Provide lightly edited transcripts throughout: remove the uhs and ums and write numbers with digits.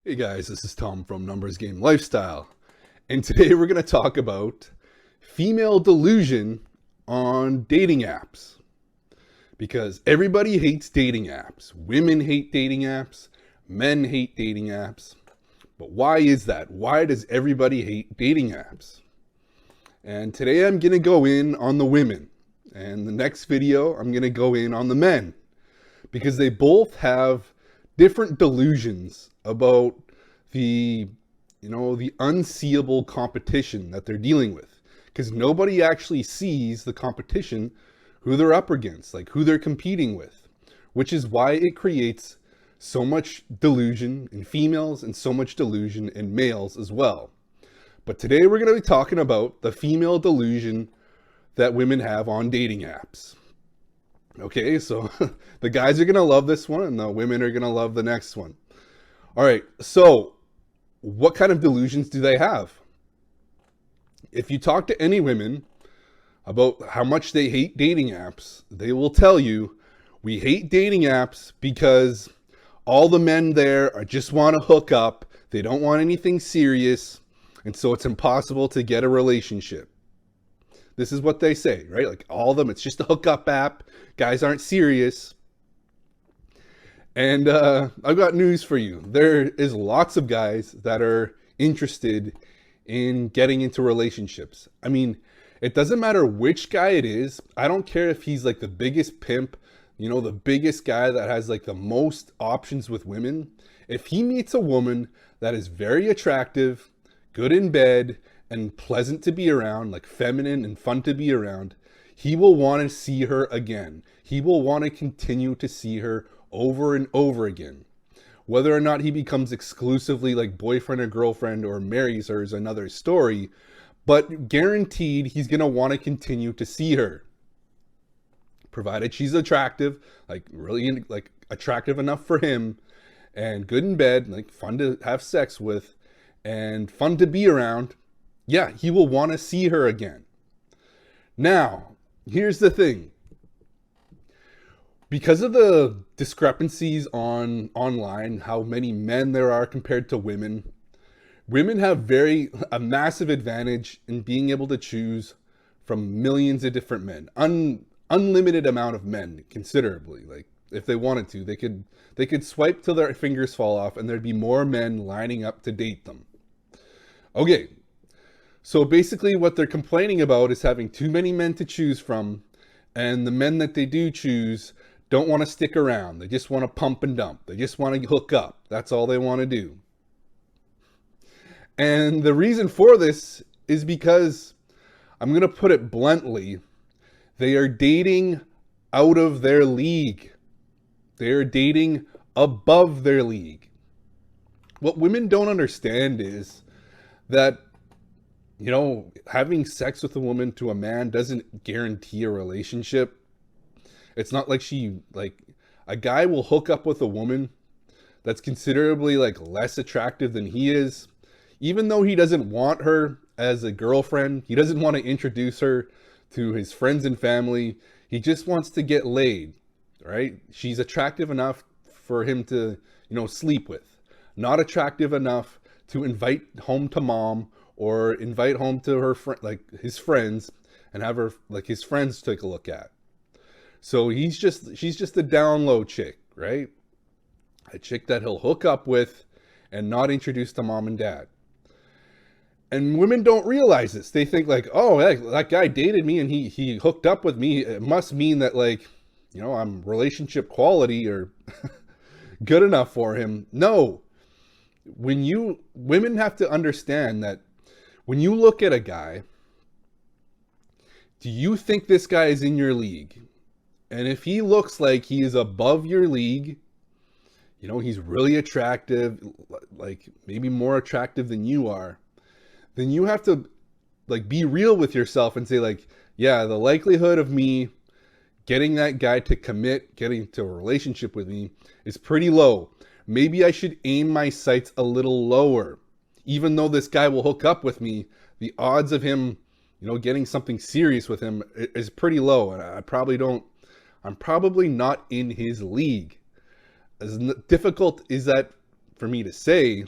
Hey guys, this is Tom from Numbers Game Lifestyle, and today we're going to talk about female delusion on dating apps. Because everybody hates dating apps. Women hate dating apps, men hate dating apps. But why is that? Why does everybody hate dating apps? And today I'm going to go in on the women, and the next video I'm going to go in on the men, because they both have different delusions about the unseeable competition that they're dealing with, because nobody actually sees the competition, who they're up against, like who they're competing with, which is why it creates so much delusion in females and so much delusion in males as well. But today we're going to be talking about the female delusion that women have on dating apps. Okay, so the guys are going to love this one and the women are going to love the next one. All right, so what kind of delusions do they have? If you talk to any women about how much they hate dating apps, they will tell you, we hate dating apps because all the men there just want to hook up. They don't want anything serious, and so it's impossible to get a relationship. This is what they say, right? Like all of them, it's just a hookup app. Guys aren't serious. And I've got news for you. There is lots of guys that are interested in getting into relationships. I mean, it doesn't matter which guy it is. I don't care if he's like the biggest pimp, the biggest guy that has like the most options with women. If he meets a woman that is very attractive, good in bed, and pleasant to be around, like feminine and fun to be around, he will want to see her again. He will want to continue to see her over and over again. Whether or not he becomes exclusively like boyfriend or girlfriend or marries her is another story, but guaranteed he's going to want to continue to see her. Provided she's attractive, like really like attractive enough for him, and good in bed, like fun to have sex with, and fun to be around. Yeah, he will want to see her again. Now, here's the thing. Because of the discrepancies online, how many men there are compared to women, women have a massive advantage in being able to choose from millions of different men. Unlimited amount of men, considerably. Like if they wanted to, they could swipe till their fingers fall off and there'd be more men lining up to date them. Okay. So basically what they're complaining about is having too many men to choose from, and the men that they do choose don't want to stick around. They just want to pump and dump. They just want to hook up. That's all they want to do. And the reason for this is because, I'm going to put it bluntly, they are dating out of their league. They are dating above their league. What women don't understand is that having sex with a woman to a man doesn't guarantee a relationship. It's not like a guy will hook up with a woman that's considerably like less attractive than he is. Even though he doesn't want her as a girlfriend, he doesn't want to introduce her to his friends and family. He just wants to get laid, right? She's attractive enough for him to, sleep with. Not attractive enough to invite home to mom or invite home to her his friends, and have her his friends take a look at. So she's just a down low chick, right? A chick that he'll hook up with and not introduce to mom and dad. And women don't realize this. They think oh, that guy dated me and he hooked up with me. It must mean that I'm relationship quality or good enough for him. No. Women have to understand that when you look at a guy, do you think this guy is in your league? And if he looks like he is above your league, he's really attractive, like maybe more attractive than you are, then you have to be real with yourself and say yeah, the likelihood of me getting that guy to commit, getting to a relationship with me is pretty low. Maybe I should aim my sights a little lower. Even though this guy will hook up with me, the odds of him, getting something serious with him is pretty low. And I'm probably not in his league. As difficult is that for me to say,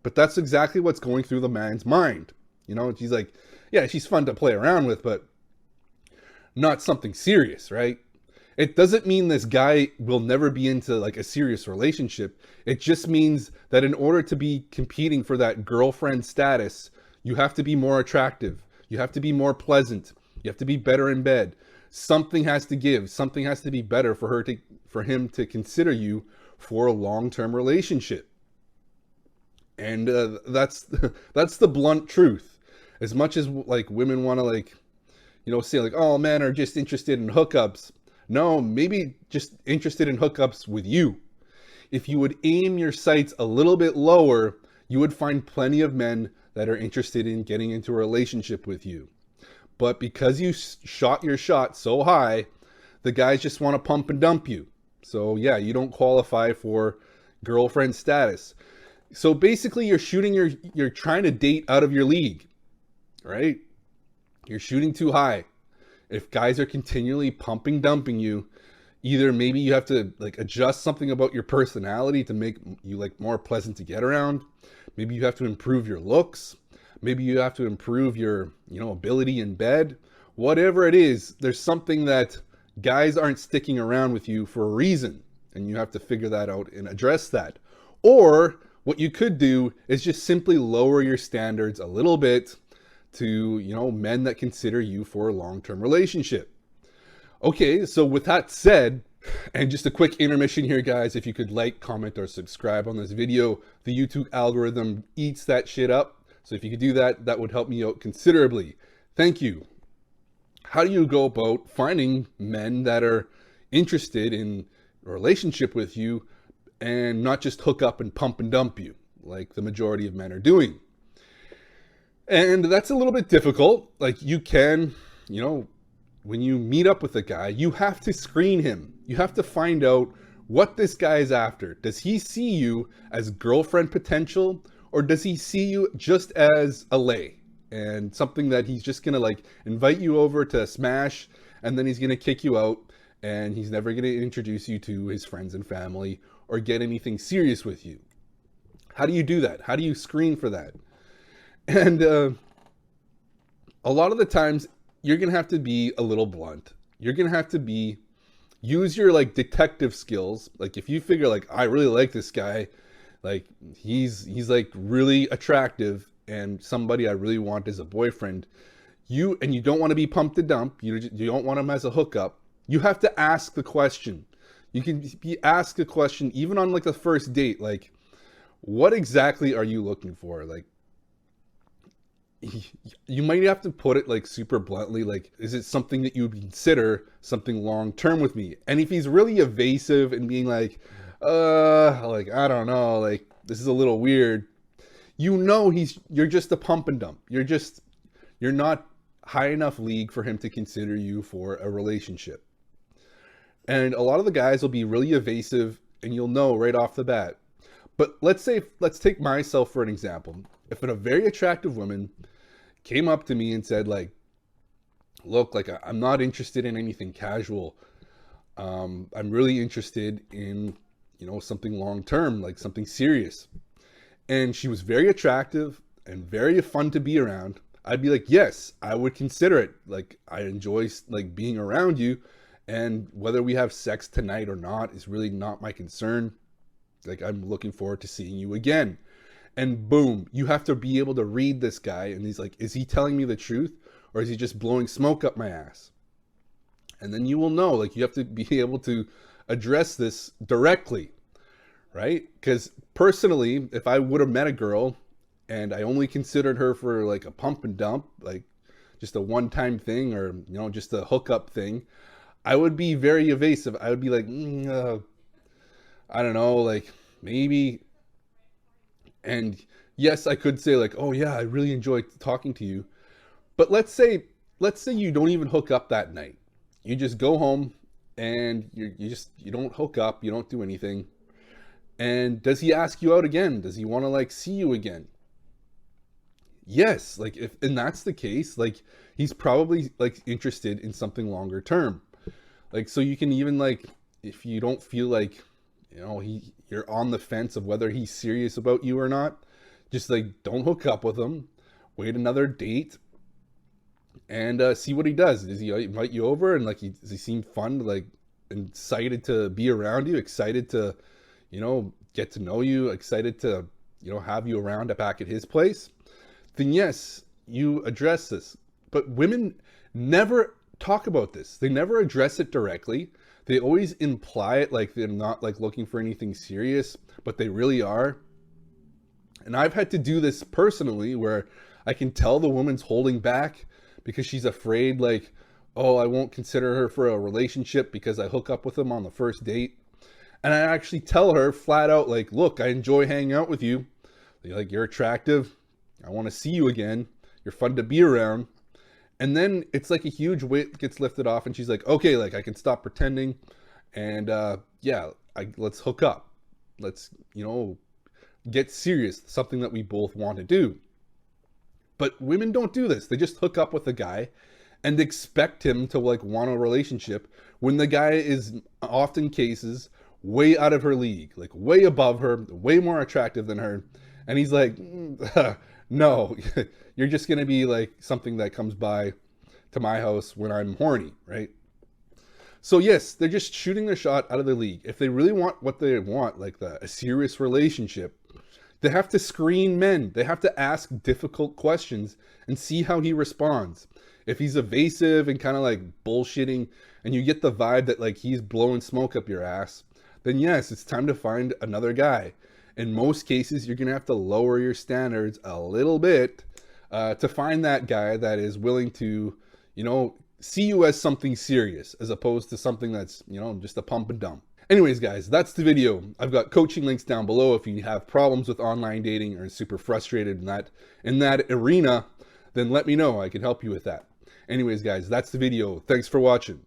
But that's exactly what's going through the man's mind. You know, she's like, yeah, she's fun to play around with, but not something serious, right? It doesn't mean this guy will never be into like a serious relationship. It just means that in order to be competing for that girlfriend status, you have to be more attractive. You have to be more pleasant. You have to be better in bed. Something has to give. Something has to be better for him to consider you for a long-term relationship. And that's that's the blunt truth. As much as like women want to like, say like, oh, men are just interested in hookups. No, maybe just interested in hookups with you. If you would aim your sights a little bit lower, you would find plenty of men that are interested in getting into a relationship with you. But because you shot your shot so high, the guys just want to pump and dump you. So yeah, you don't qualify for girlfriend status. So basically you're trying to date out of your league, right? You're shooting too high. If guys are continually pumping, dumping you, either maybe you have to like adjust something about your personality to make you like more pleasant to get around. Maybe you have to improve your looks. Maybe you have to improve your, ability in bed. Whatever it is, there's something that guys aren't sticking around with you for a reason. And you have to figure that out and address that. Or what you could do is just simply lower your standards a little bit to, men that consider you for a long-term relationship. Okay, so with that said, and just a quick intermission here, guys, if you could like, comment, or subscribe on this video, the YouTube algorithm eats that shit up. So if you could do that, that would help me out considerably. Thank you. How do you go about finding men that are interested in a relationship with you and not just hook up and pump and dump you like the majority of men are doing? And that's a little bit difficult. Like you can, when you meet up with a guy, you have to screen him. You have to find out what this guy is after. Does he see you as girlfriend potential, or does he see you just as a lay and something that he's just going to like invite you over to smash, and then he's going to kick you out, and he's never going to introduce you to his friends and family or get anything serious with you? How do you do that? How do you screen for that? And a lot of the times you're going to have to be a little blunt. You're going to have to use your like detective skills. Like if you figure like, I really like this guy, like he's like really attractive and somebody I really want as a boyfriend, you don't want to be pumped to dump. You don't want him as a hookup. You have to ask the question. You can be asked a question even on like the first date. Like, what exactly are you looking for? Like, you might have to put it like super bluntly, like, is it something that you would consider something long term with me? And if he's really evasive and being like, like, I don't know, like, this is a little weird, you're just a pump and dump. You're not high enough league for him to consider you for a relationship. And a lot of the guys will be really evasive and you'll know right off the bat. But let's take myself for an example. If a very attractive woman came up to me and said like, look, like I'm not interested in anything casual. I'm really interested in, something long-term, like something serious. And she was very attractive and very fun to be around. I'd be like, yes, I would consider it. Like I enjoy like being around you, and whether we have sex tonight or not is really not my concern. Like I'm looking forward to seeing you again. And boom, you have to be able to read this guy. And he's like, is he telling me the truth or is he just blowing smoke up my ass? And then you will know, like you have to be able to address this directly, right? Because personally, if I would have met a girl and I only considered her for like a pump and dump, like just a one-time thing or, just a hookup thing, I would be very evasive. I would be like, I don't know, like maybe. And yes, I could say like, oh yeah, I really enjoyed talking to you. But let's say you don't even hook up that night. You just go home and you don't hook up, you don't do anything. And does he ask you out again? Does he want to like see you again? Yes, like and that's the case, like he's probably like interested in something longer term. Like so you can even like, if you don't feel like, you're on the fence of whether he's serious about you or not, Just like, don't hook up with him. Wait another date and see what he does. Does he invite you over and like does he seem fun, like excited to be around you, excited to, get to know you, excited to, have you around back at his place? Then yes, you address this. But women never talk about this. They never address it directly. They always imply it like they're not like looking for anything serious, but they really are. And I've had to do this personally where I can tell the woman's holding back because she's afraid like, oh, I won't consider her for a relationship because I hook up with him on the first date. And I actually tell her flat out like, look, I enjoy hanging out with you. Like, you're attractive. I want to see you again. You're fun to be around. And then it's like a huge weight gets lifted off and she's like, okay, like I can stop pretending. And let's hook up. Let's, get serious. Something that we both want to do. But women don't do this. They just hook up with a guy and expect him to like want a relationship when the guy is often cases way out of her league, like way above her, way more attractive than her. And he's like, no, you're just going to be like something that comes by to my house when I'm horny, right? So yes, they're just shooting their shot out of the league. If they really want what they want, like a serious relationship, they have to screen men. They have to ask difficult questions and see how he responds. If he's evasive and kind of like bullshitting and you get the vibe that like he's blowing smoke up your ass, then yes, it's time to find another guy. In most cases, you're going to have to lower your standards a little bit to find that guy that is willing to, see you as something serious as opposed to something that's, just a pump and dump. Anyways, guys, that's the video. I've got coaching links down below if you have problems with online dating or super frustrated in that arena, then let me know. I can help you with that. Anyways, guys, that's the video. Thanks for watching.